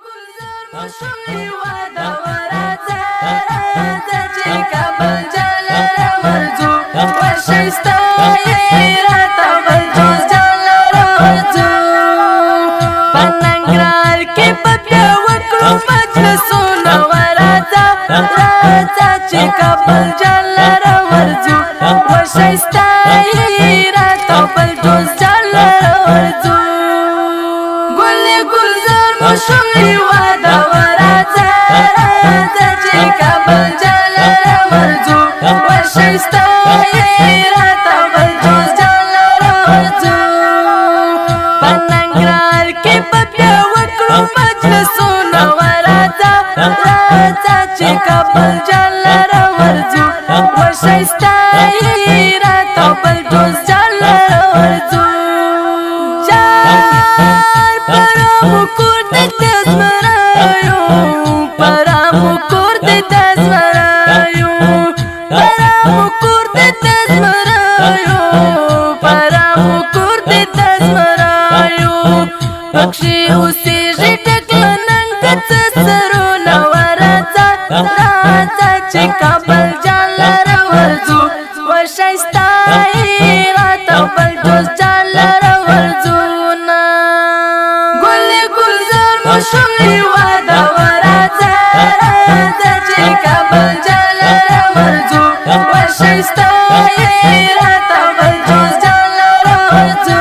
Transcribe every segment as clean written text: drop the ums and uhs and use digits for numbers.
گلزار مشوی و دورات زجی کبل جلال ورزو و شیستای راتا بلجوز جلال ورزو پننگرال کی پپیا وکرو مجلسون وراتا راتا چی کبل جلال ورزو و شیستای راتا بلجوز جلال ورزو مشوی و دورات زجی کبل جلال ورزو و شیستای راتا بلجوز جلال ورزو پننگرال کی پپیا وکرو مجلسون وراتا راتا چی کبل جلال ورزو و شیستای راتا بلجوز جلال ورزو Paramu kurdi tazmarayu, paramu kurdi tazmarayu, paramu kurdi tazmarayu. Bakshi usi jitaklanang katsasaru nawarata, rata chikabal jalara warzu, wa shaistai rata baljuz jalara warzu na. Gulli gulzar mashumi wa dawarata. زجی کبل جلال ورزو و شیستای راتا بلجوز جلال ورزو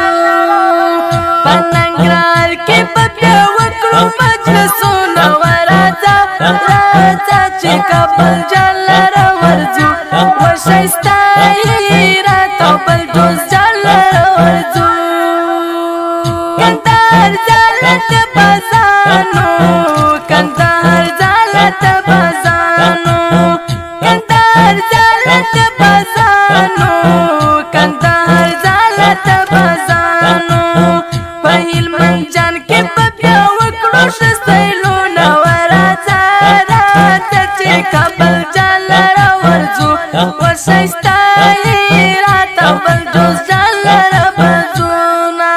پننگرال کی پپیا وکرو مجلسون وراتا راتا چی کبل جلال ورزو و شیستای راتا بلجوز جلال ورزو کندهار زالت بازانو کندهار زالت بازانو کندهار زالت بازانو کندهار زالت بازانو پهیل من جان کې پپیا وکړو شستایلونه وراتا راته چې کابل جلال ورزو وشیستای راته بلجوز جلال ورزونا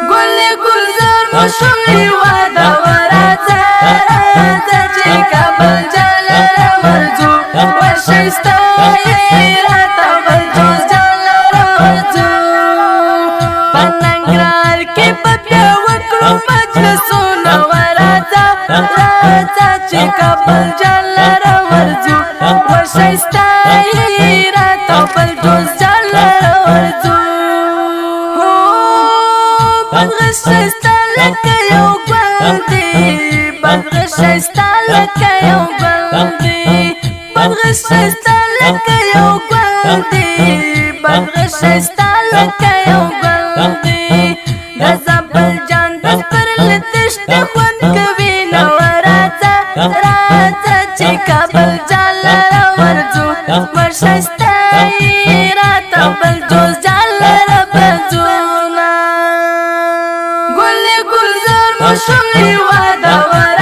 ګل ګلزار مشوي و دورات زجی کبل جلال ورزو و شیستای راتا بلجوز جلال ورزو پننگرال کی پپیا وکرو مجلسون وراتا راتا چی کبل جلال ورزو و شیستای راتا بلجوز جلال ورزو بدغش شیستا لکه یو گل دی بدغش شیستا لکه یو گل دی بدغش شیستا لکه یو گل دی بدغش شیستا لکه یو گل دی دزبل جان دسپر لتشت خوند کوي نوراتا راتا چی کابل جلال ورزو ورشیستای راتا بلجوز جلال ورزونا گل گلزار مشوی و دور